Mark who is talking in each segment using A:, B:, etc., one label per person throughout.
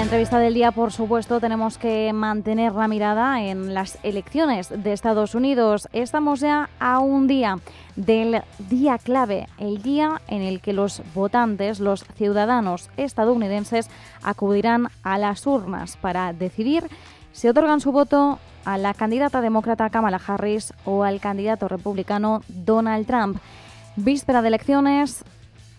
A: entrevista del día, por supuesto, tenemos que mantener la mirada en las elecciones de Estados Unidos. Estamos ya a un día del día clave, el día en el que los votantes, los ciudadanos estadounidenses, acudirán a las urnas para decidir si otorgan su voto a la candidata demócrata Kamala Harris o al candidato republicano Donald Trump. Víspera de elecciones,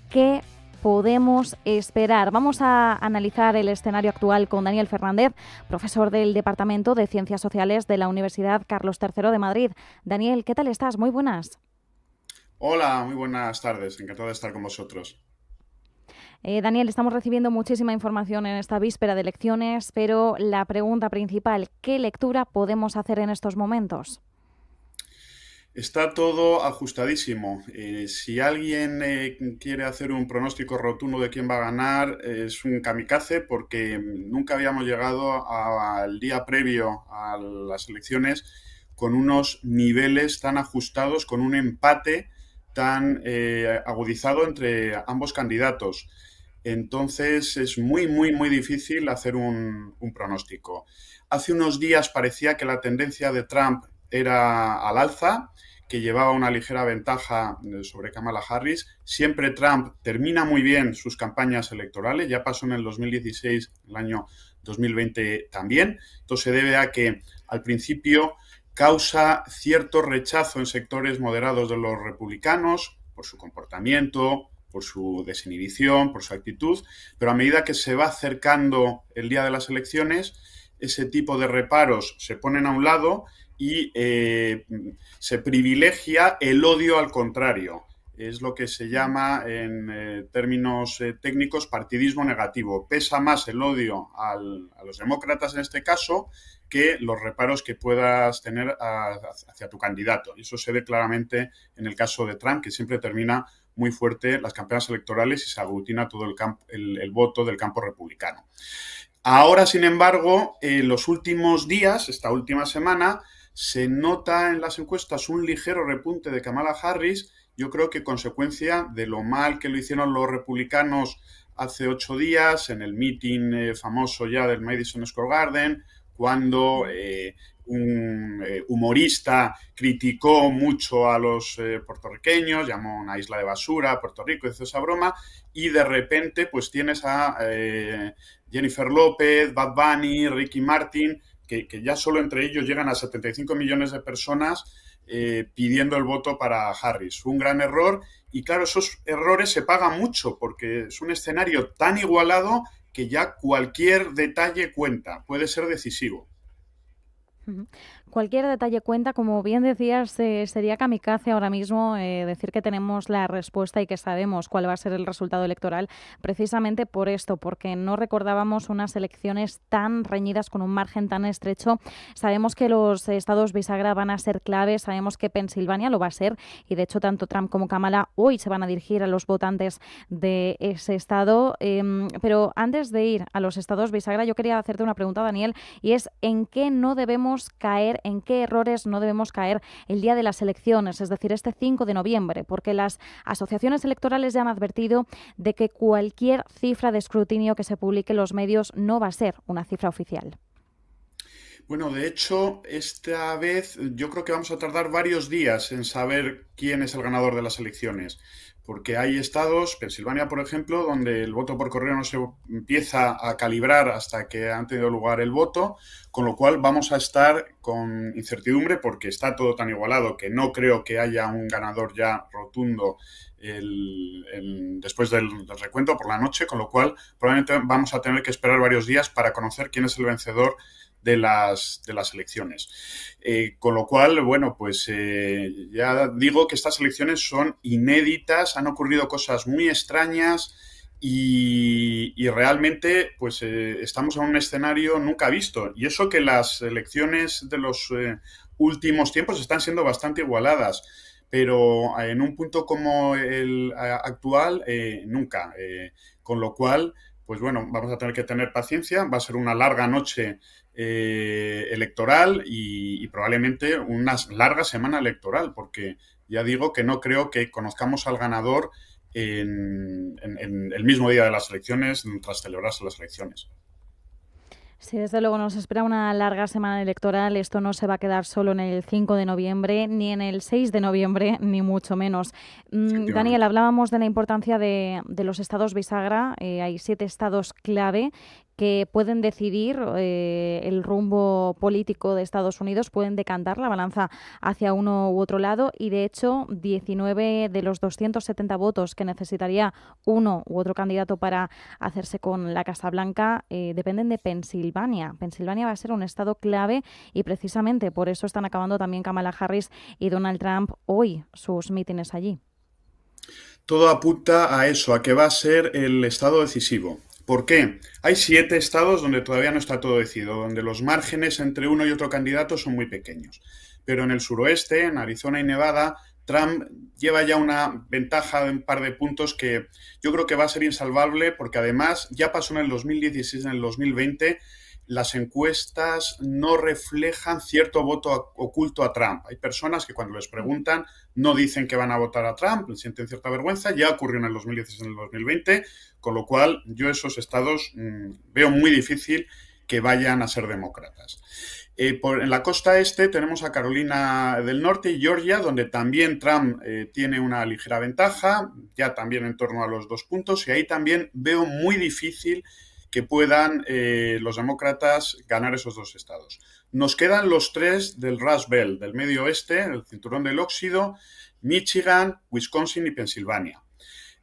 A: ¿qué podemos esperar? Vamos a analizar el escenario actual con Daniel Fernández, profesor del Departamento de Ciencias Sociales de la Universidad Carlos III de Madrid. Daniel, ¿qué tal estás? Muy buenas.
B: Hola, muy buenas tardes. Encantado de estar con vosotros.
A: Daniel, estamos recibiendo muchísima información en esta víspera de elecciones, pero la pregunta principal, ¿qué lectura podemos hacer en estos momentos?
B: Está todo ajustadísimo. Si alguien quiere hacer un pronóstico rotundo de quién va a ganar, es un kamikaze porque nunca habíamos llegado al día previo a las elecciones con unos niveles tan ajustados, con un empate tan agudizado entre ambos candidatos. Entonces es muy difícil hacer un pronóstico. Hace unos días parecía que la tendencia de Trump era al alza, que llevaba una ligera ventaja sobre Kamala Harris. Siempre Trump termina muy bien sus campañas electorales, ya pasó en el 2016, el año 2020 también. Entonces se debe a que al principio causa cierto rechazo en sectores moderados de los republicanos por su comportamiento, por su desinhibición, por su actitud, pero a medida que se va acercando el día de las elecciones, ese tipo de reparos se ponen a un lado y se privilegia el odio al contrario. Es lo que se llama, en términos técnicos, partidismo negativo. Pesa más el odio a los demócratas en este caso que los reparos que puedas tener hacia tu candidato. Y eso se ve claramente en el caso de Trump, que siempre termina muy fuerte las campañas electorales y se aglutina todo el voto del campo republicano. Ahora, sin embargo, en los últimos días, esta última semana, se nota en las encuestas un ligero repunte de Kamala Harris, yo creo que consecuencia de lo mal que lo hicieron los republicanos hace 8 días en el meeting famoso ya del Madison Square Garden, cuando un humorista criticó mucho a los puertorriqueños, llamó una isla de basura a Puerto Rico, hizo esa broma, y de repente pues tienes a Jennifer López, Bad Bunny, Ricky Martin, que ya solo entre ellos llegan a 75 millones de personas pidiendo el voto para Harris. Fue un gran error y claro, esos errores se pagan mucho porque es un escenario tan igualado que ya cualquier detalle cuenta, puede ser decisivo.
A: Cualquier detalle cuenta, como bien decías, sería kamikaze ahora mismo decir que tenemos la respuesta y que sabemos cuál va a ser el resultado electoral, precisamente por esto, porque no recordábamos unas elecciones tan reñidas con un margen tan estrecho. Sabemos que los estados bisagra van a ser claves, sabemos que Pensilvania lo va a ser y de hecho tanto Trump como Kamala hoy se van a dirigir a los votantes de ese estado. Pero antes de ir a los estados bisagra, yo quería hacerte una pregunta, Daniel, y es ¿en qué no debemos caer, en qué errores no debemos caer el día de las elecciones, es decir, este 5 de noviembre? Porque las asociaciones electorales ya han advertido de que cualquier cifra de escrutinio que se publique en los medios no va a ser una cifra oficial.
B: Bueno, de hecho, esta vez yo creo que vamos a tardar varios días en saber quién es el ganador de las elecciones, porque hay estados, Pensilvania, por ejemplo, donde el voto por correo no se empieza a calibrar hasta que ha tenido lugar el voto, con lo cual vamos a estar con incertidumbre porque está todo tan igualado que no creo que haya un ganador ya rotundo después del recuento por la noche, con lo cual probablemente vamos a tener que esperar varios días para conocer quién es el vencedor de las elecciones. Con lo cual, bueno, pues ya digo que estas elecciones son inéditas, han ocurrido cosas muy extrañas y realmente pues estamos en un escenario nunca visto. Y eso que las elecciones de los últimos tiempos están siendo bastante igualadas, pero en un punto como el actual, nunca. Con lo cual, pues bueno, vamos a tener que tener paciencia, va a ser una larga noche electoral y probablemente una larga semana electoral, porque ya digo que no creo que conozcamos al ganador en el mismo día de las elecciones, tras celebrarse las elecciones.
A: Sí, desde luego nos espera una larga semana electoral. Esto no se va a quedar solo en el 5 de noviembre, ni en el 6 de noviembre, ni mucho menos. Daniel,
B: Efectivamente.
A: hablábamos de la importancia de los estados bisagra. Hay 7 estados clave que pueden decidir el rumbo político de Estados Unidos, pueden decantar la balanza hacia uno u otro lado y, de hecho, 19 de los 270 votos que necesitaría uno u otro candidato para hacerse con la Casa Blanca dependen de Pensilvania. Pensilvania va a ser un estado clave y precisamente por eso están acabando también Kamala Harris y Donald Trump hoy sus mítines allí.
B: Todo apunta a eso, a que va a ser el estado decisivo. ¿Por qué? Hay 7 estados donde todavía no está todo decidido, donde los márgenes entre uno y otro candidato son muy pequeños. Pero en el suroeste, en Arizona y Nevada, Trump lleva ya una ventaja de un par de puntos que yo creo que va a ser insalvable porque además ya pasó en el 2016, en el 2020, las encuestas no reflejan cierto voto oculto a Trump. Hay personas que cuando les preguntan no dicen que van a votar a Trump, sienten cierta vergüenza, ya ocurrió en el 2016, en el 2020, con lo cual yo esos estados veo muy difícil que vayan a ser demócratas. En la costa este tenemos a Carolina del Norte y Georgia, donde también Trump tiene una ligera ventaja, ya también en torno a los 2 puntos, y ahí también veo muy difícil que puedan los demócratas ganar esos 2 estados. Nos quedan los 3 del Rust Belt, del medio oeste, el cinturón del óxido, Michigan, Wisconsin y Pensilvania.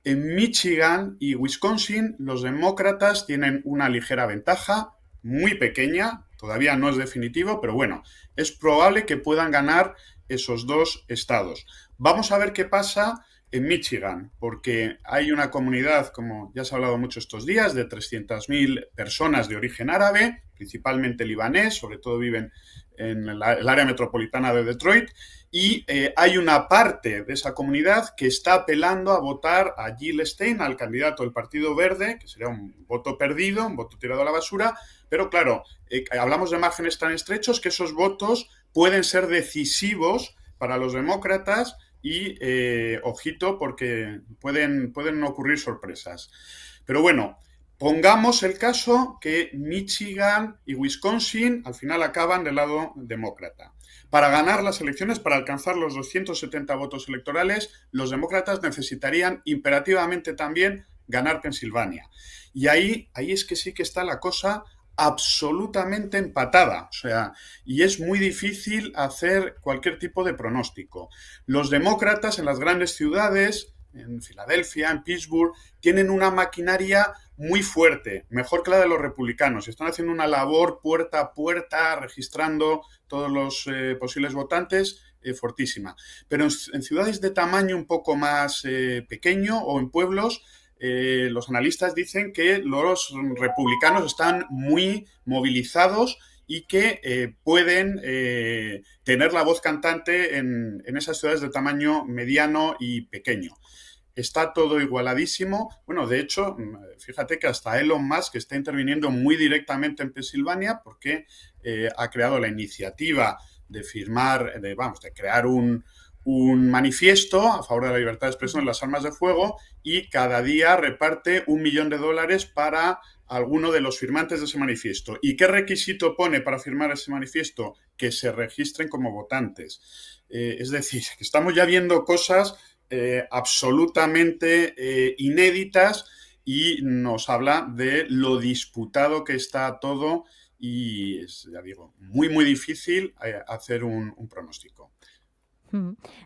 B: En Michigan y Wisconsin los demócratas tienen una ligera ventaja, muy pequeña, todavía no es definitivo, pero bueno, es probable que puedan ganar esos 2 estados. Vamos a ver qué pasa en Michigan, porque hay una comunidad, como ya se ha hablado mucho estos días, de 300.000 personas de origen árabe, principalmente libanés, sobre todo viven en el área metropolitana de Detroit, y hay una parte de esa comunidad que está apelando a votar a Jill Stein, al candidato del Partido Verde, que sería un voto perdido, un voto tirado a la basura, pero claro, hablamos de márgenes tan estrechos que esos votos pueden ser decisivos para los demócratas y ojito porque pueden ocurrir sorpresas. Pero bueno, pongamos el caso que Michigan y Wisconsin al final acaban del lado demócrata. Para ganar las elecciones, para alcanzar los 270 votos electorales, los demócratas necesitarían imperativamente también ganar Pensilvania. Y ahí es que sí que está la cosa absolutamente empatada. O sea, y es muy difícil hacer cualquier tipo de pronóstico. Los demócratas en las grandes ciudades, en Filadelfia, en Pittsburgh, tienen una maquinaria muy fuerte, mejor que la de los republicanos. Están haciendo una labor puerta a puerta, registrando todos los posibles votantes, fortísima. Pero en ciudades de tamaño un poco más pequeño o en pueblos, los analistas dicen que los republicanos están muy movilizados y que pueden tener la voz cantante en esas ciudades de tamaño mediano y pequeño. Está todo igualadísimo. Bueno, de hecho, fíjate que hasta Elon Musk está interviniendo muy directamente en Pensilvania porque ha creado la iniciativa de firmar, de crear un manifiesto a favor de la libertad de expresión en las armas de fuego y cada día reparte $1.000.000 para alguno de los firmantes de ese manifiesto. ¿Y qué requisito pone para firmar ese manifiesto? Que se registren como votantes. Es decir, que estamos ya viendo cosas absolutamente inéditas y nos habla de lo disputado que está todo y es, ya digo, muy, muy difícil hacer un pronóstico.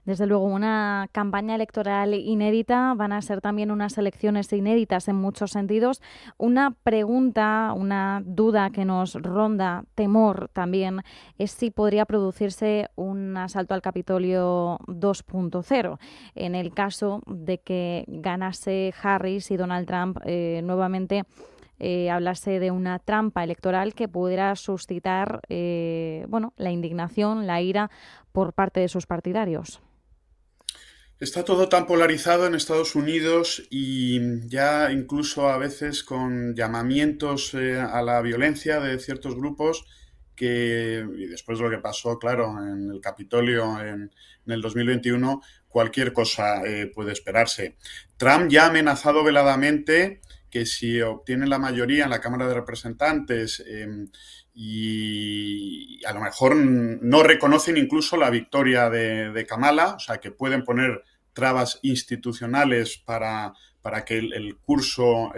A: Desde luego, una campaña electoral inédita, van a ser también unas elecciones inéditas en muchos sentidos. Una pregunta, una duda que nos ronda, temor también, es si podría producirse un asalto al Capitolio 2.0 en el caso de que ganase Harris y Donald Trump nuevamente. Hablase de una trampa electoral que pudiera suscitar la indignación, la ira por parte de sus partidarios.
B: Está todo tan polarizado en Estados Unidos y ya incluso a veces con llamamientos a la violencia de ciertos grupos y después de lo que pasó, claro, en el Capitolio en el 2021, cualquier cosa puede esperarse. Trump ya ha amenazado veladamente que si obtienen la mayoría en la Cámara de Representantes y a lo mejor no reconocen incluso la victoria de Kamala, o sea, que pueden poner trabas institucionales para que el curso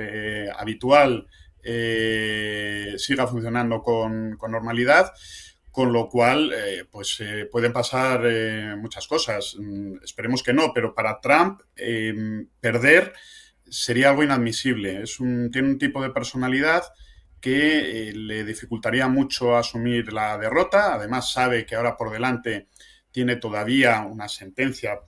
B: habitual siga funcionando con normalidad, con lo cual pueden pasar muchas cosas. Esperemos que no, pero para Trump perder sería algo inadmisible. Tiene un tipo de personalidad que le dificultaría mucho asumir la derrota. Además, sabe que ahora por delante tiene todavía una sentencia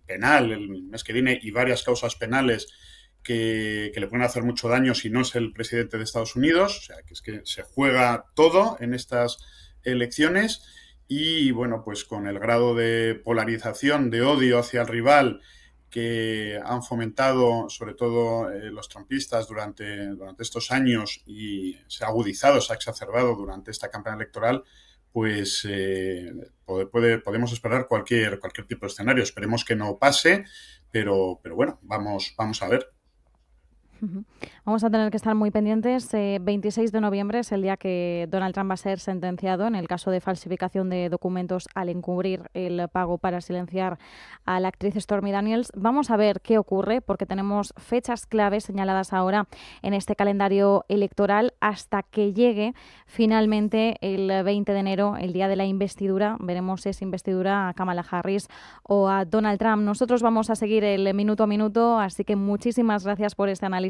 B: penal el mes que viene y varias causas penales que le pueden hacer mucho daño si no es el presidente de Estados Unidos. O sea, que es que se juega todo en estas elecciones y, bueno, pues con el grado de polarización, de odio hacia el rival que han fomentado sobre todo los trumpistas durante estos años y se ha agudizado, se ha exacerbado durante esta campaña electoral, pues podemos esperar cualquier tipo de escenario. Esperemos que no pase, pero bueno, vamos a ver.
A: Vamos a tener que estar muy pendientes. 26 de noviembre es el día que Donald Trump va a ser sentenciado en el caso de falsificación de documentos al encubrir el pago para silenciar a la actriz Stormy Daniels. Vamos a ver qué ocurre porque tenemos fechas claves señaladas ahora en este calendario electoral hasta que llegue finalmente el 20 de enero, el día de la investidura. Veremos si es investidura a Kamala Harris o a Donald Trump. Nosotros vamos a seguir el minuto a minuto, así que muchísimas gracias por este análisis.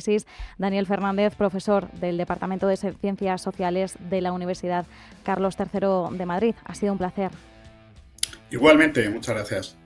A: Daniel Fernández, profesor del Departamento de Ciencias Sociales de la Universidad Carlos III de Madrid. Ha sido un placer.
B: Igualmente, muchas gracias.